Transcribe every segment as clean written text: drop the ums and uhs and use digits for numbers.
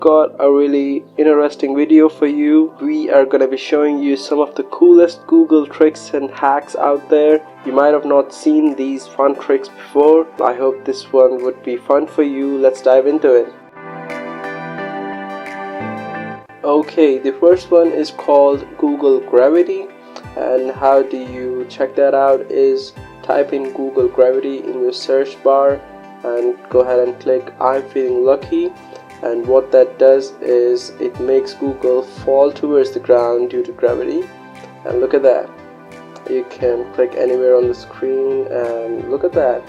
got a really interesting video for you. We are gonna be showing you some of the coolest Google tricks and hacks out there. You might have not seen these fun tricks before. I hope this one would be fun for you. Let's dive into it. Okay, the first one is called Google Gravity, and how do you check that out is type in Google Gravity in your search bar and go ahead and click I'm feeling lucky, and what that does is it makes Google fall towards the ground due to gravity. And look at that, you can click anywhere on the screen and look at that.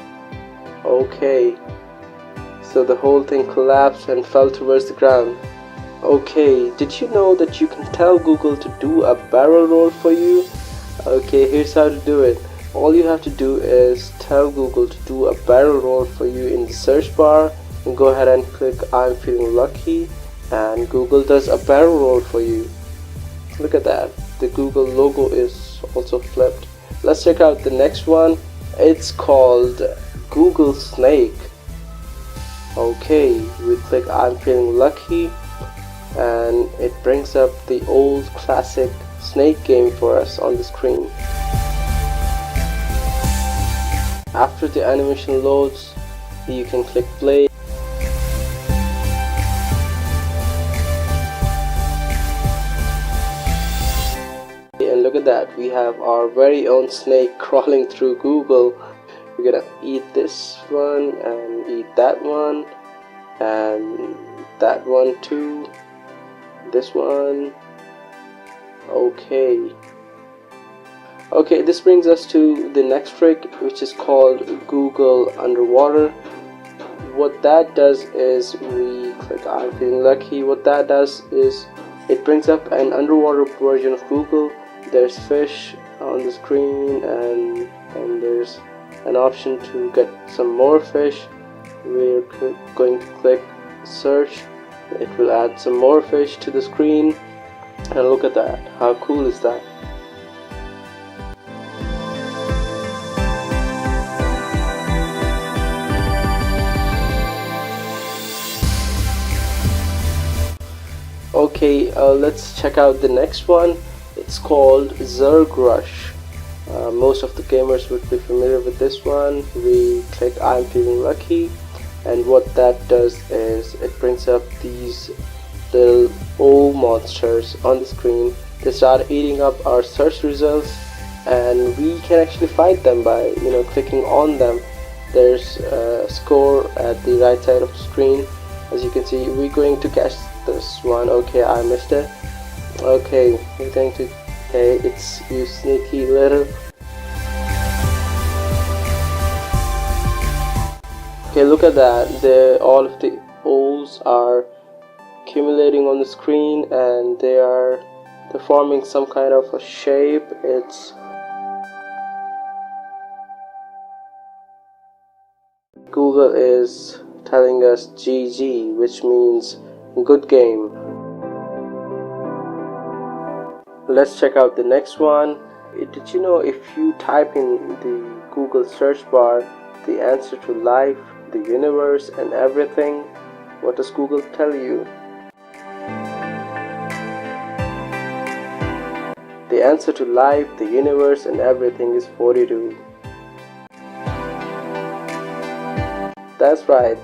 Okay, so the whole thing collapsed and fell towards the ground. Okay, did you know that you can tell Google to do a barrel roll for you? Okay, here's how to do it. All you have to do is tell Google to do a barrel roll for you in the search bar, and go ahead and click I'm feeling lucky, and Google does a barrel roll for you. Look at that, the Google logo is also flipped. Let's check out the next one. It's called Google Snake. Okay, we click I'm feeling lucky, and it brings up the old classic snake game for us on the screen. After the animation loads, you can click play. And look at that, we have our very own snake crawling through Google. We're gonna eat this one and eat that one and that one too, this one. Okay, this brings us to the next trick, which is called Google Underwater. What that does is we click I'm feeling lucky. What that does is it brings up an underwater version of Google. There's fish on the screen, and there's an option to get some more fish. We're going to click search. It will add some more fish to the screen, and look at that. How cool is that? Okay, let's check out the next one. It's called ZergRush. Most of the gamers would be familiar with this one. We click I'm feeling lucky, and what that does is it brings up these little O monsters on the screen. They start eating up our search results, and we can actually fight them by clicking on them. There's a score at the right side of the screen. As you can see, we're going to catch this one. Okay, I missed it. Okay, we're going to, hey, it's you sneaky little. Okay, look at that. All of the O's are accumulating on the screen, and they're forming some kind of a shape. It's Google is telling us GG, which means good game. Let's check out the next one. Did you know if you type in the Google search bar the answer to life, the universe and everything, what does Google tell you? The answer to life, the universe and everything is 42. That's right.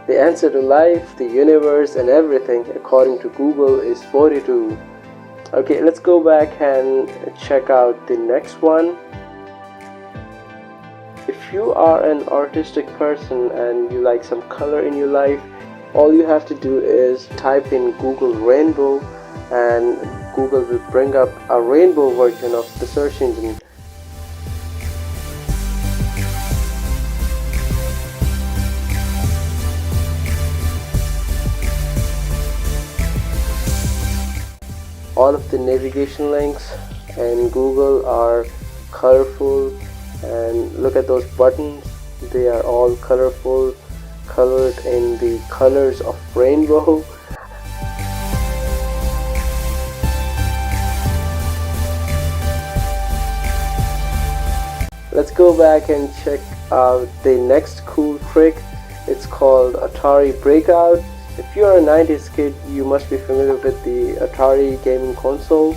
The answer to life, the universe and everything according to Google is 42. Okay, let's go back and check out the next one. If you are an artistic person and you like some color in your life, all you have to do is type in Google Rainbow, and Google will bring up a rainbow version of the search engine. All of the navigation links in Google are colorful, and look at those buttons, they are all colorful, colored in the colors of rainbow. Let's go back and check out the next cool trick. It's called Atari Breakout. If you are a 90s kid, you must be familiar with the Atari gaming console.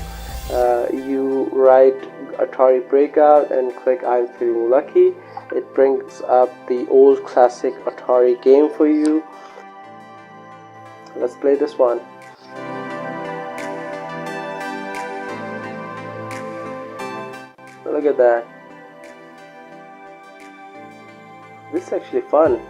You write Atari Breakout and click I'm feeling lucky. It brings up the old classic Atari game for you. Let's play this one. Look at that. This is actually fun.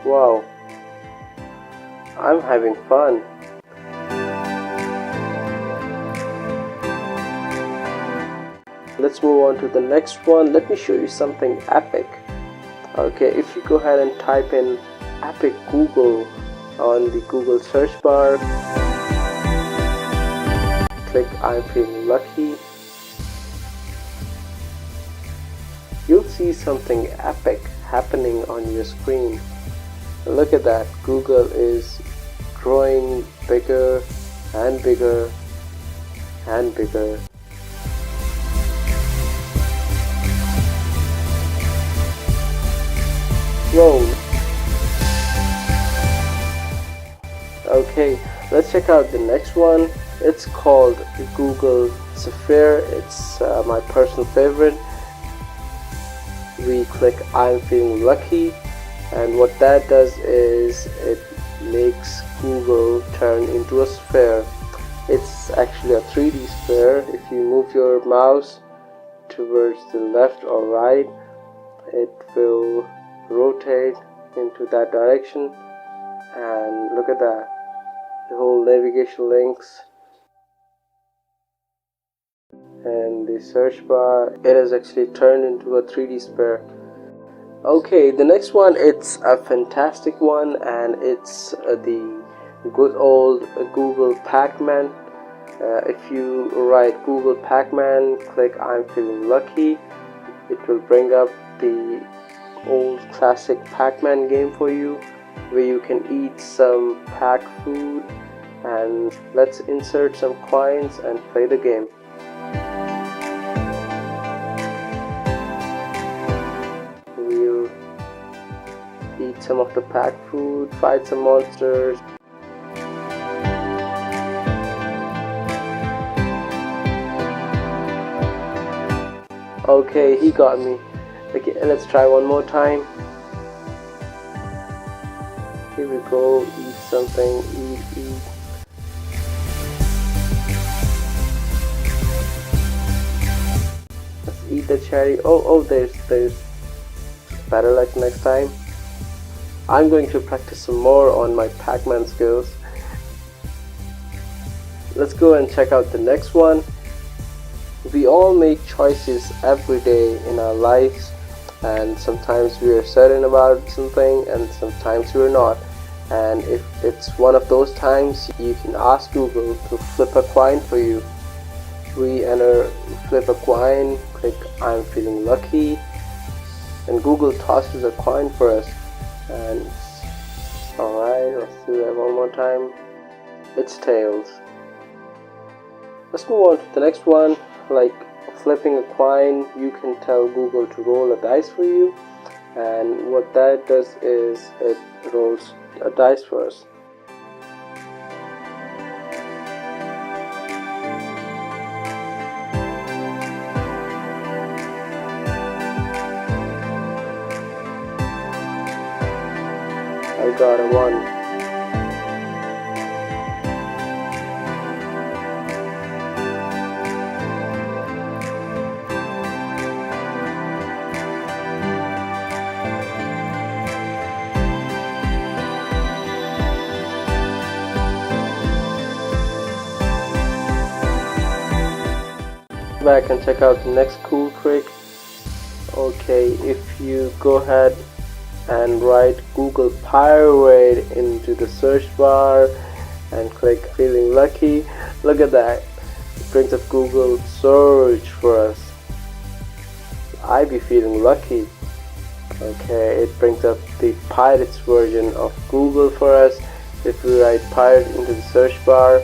Wow, I'm having fun. Let's move on to the next one. Let me show you something epic. Okay, if you go ahead and type in Epic Google on the Google search bar, click I'm feeling lucky, you'll see something epic happening on your screen. Look at that. Google is growing bigger and bigger and bigger. Whoa. Okay, let's check out the next one. It's called Google Sphere. It's my personal favorite. We click I'm feeling lucky, and what that does is it makes Google turn into a sphere. It's actually a 3D sphere. If you move your mouse towards the left or right, it will rotate into that direction. And look at that, the whole navigation links and the search bar, it has actually turned into a 3D sphere. Okay, the next one, it's a fantastic one, and it's the good old Google Pac-Man. If you write Google Pac-Man, click I'm feeling lucky, it will bring up the old classic Pac-Man game for you, where you can eat some pack food. And let's insert some coins and play the game. We'll eat some of the pack food, fight some monsters. Okay, he got me. Okay, let's try one more time. Here we go, eat something, eat. Let's eat the cherry. Oh, there's better luck next time. I'm going to practice some more on my Pac-Man skills. Let's go and check out the next one. We all make choices every day in our lives, and sometimes we are certain about something and sometimes we're not. And if it's one of those times, you can ask Google to flip a coin for you. We enter flip a coin, click I'm feeling lucky, and Google tosses a coin for us. And alright, let's do that one more time. It's tails. Let's move on to the next one. Like flipping a coin, you can tell Google to roll a dice for you, and what that does is it rolls a dice for us. I got a 1. Back and check out the next cool trick. Okay, if you go ahead and write Google Pirate into the search bar and click feeling lucky, look at that, it brings up Google search for us. I be feeling lucky. Okay, it brings up the Pirates version of Google for us. If we write pirate into the search bar,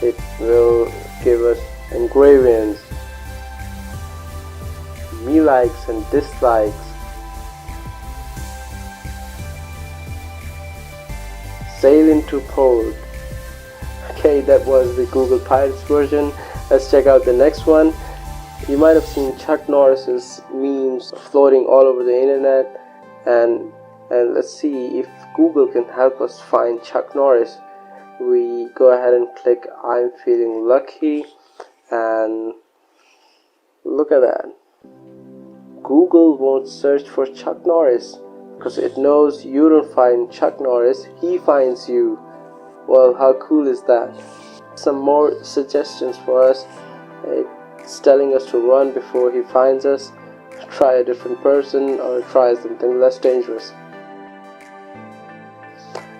it will give us engravings. me likes and dislikes. Sail into port. Okay, that was the Google Pirates version. Let's check out the next one. You might have seen Chuck Norris's memes floating all over the internet, and let's see if Google can help us find Chuck Norris. We go ahead and click I'm feeling lucky, and look at that. Google won't search for Chuck Norris because it knows you don't find Chuck Norris, he finds you. Well, how cool is that? Some more suggestions for us. It's telling us to run before he finds us, try a different person, or try something less dangerous.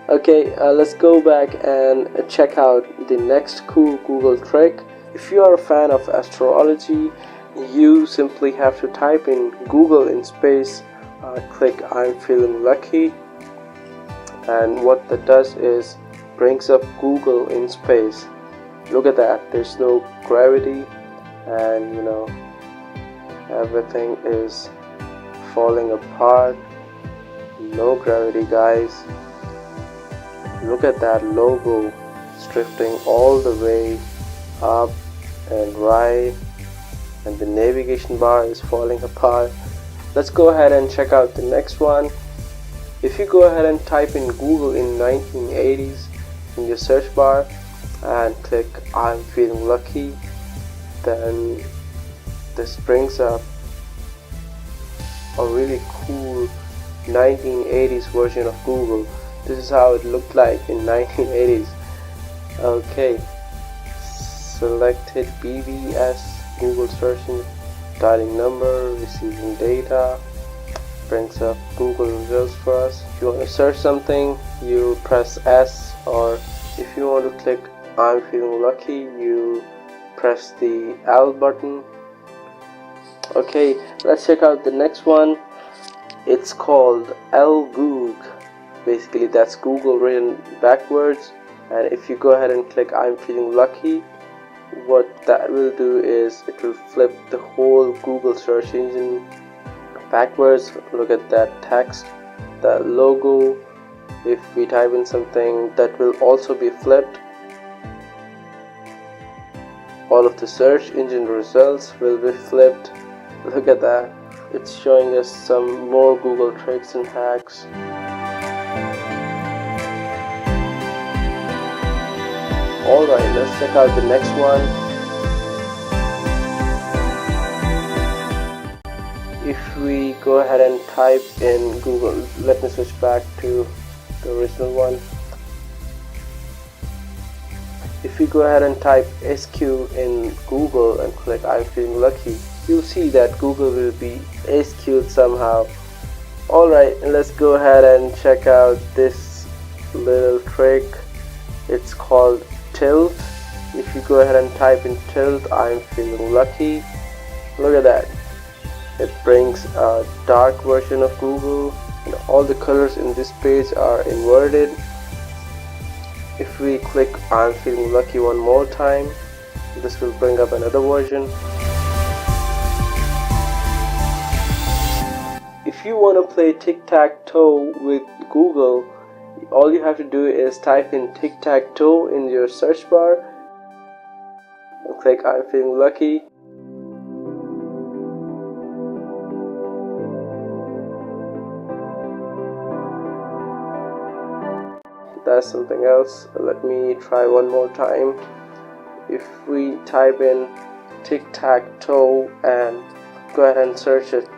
Okay, let's go back and check out the next cool Google trick. If you are a fan of astrology, you simply have to type in Google in space, click I'm feeling lucky, and what that does is brings up Google in space. Look at that, there's no gravity, and everything is falling apart. No gravity, guys. Look at that logo. It's drifting all the way up and right, and the navigation bar is falling apart. Let's go ahead and check out the next one. If you go ahead and type in Google in 1980s in your search bar and click I'm feeling lucky, then this brings up a really cool 1980s version of Google. This is how it looked like in 1980s. Okay, selected BBS, Google searching, dialing number, receiving data, brings up Google results for us. If you want to search something, you press S, or if you want to click I'm feeling lucky, you press the L button. Okay, let's check out the next one. It's called LGoog. Basically that's Google written backwards, and if you go ahead and click I'm feeling lucky, what that will do is it will flip the whole Google search engine backwards. Look at that text, that logo. If we type in something, that will also be flipped. All of the search engine results will be flipped. Look at that. It's showing us some more Google tricks and hacks. Alright, let's check out the next one. If we go ahead and type in Google, let me switch back to the original one. If you go ahead and type SQ in Google and click I'm feeling lucky, you'll see that Google will be SQ'd somehow. Alright, let's go ahead and check out this little trick. It's called Tilt. If you go ahead and type in Tilt I'm feeling lucky, look at that. It brings a dark version of Google, and all the colors in this page are inverted. If we click I'm feeling lucky one more time, this will bring up another version. If you want to play tic-tac-toe with Google, all you have to do is type in tic-tac-toe in your search bar and click I'm feeling lucky. That's something else. Let me try one more time. If we type in tic-tac-toe and go ahead and search it,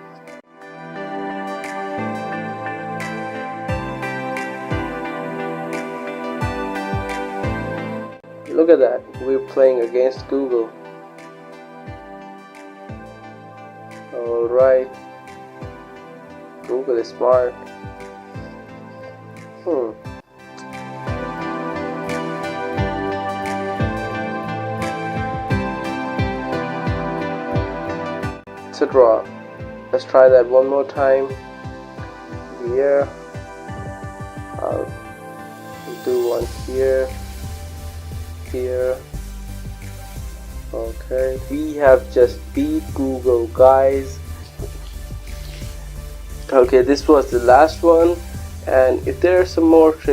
look at that, we're playing against Google. Alright, Google is smart. It's a draw. Let's try that one more time. Here, I'll do one here. Here. Okay, we have just beat Google, guys. Okay, this was the last one, and if there are some more tricks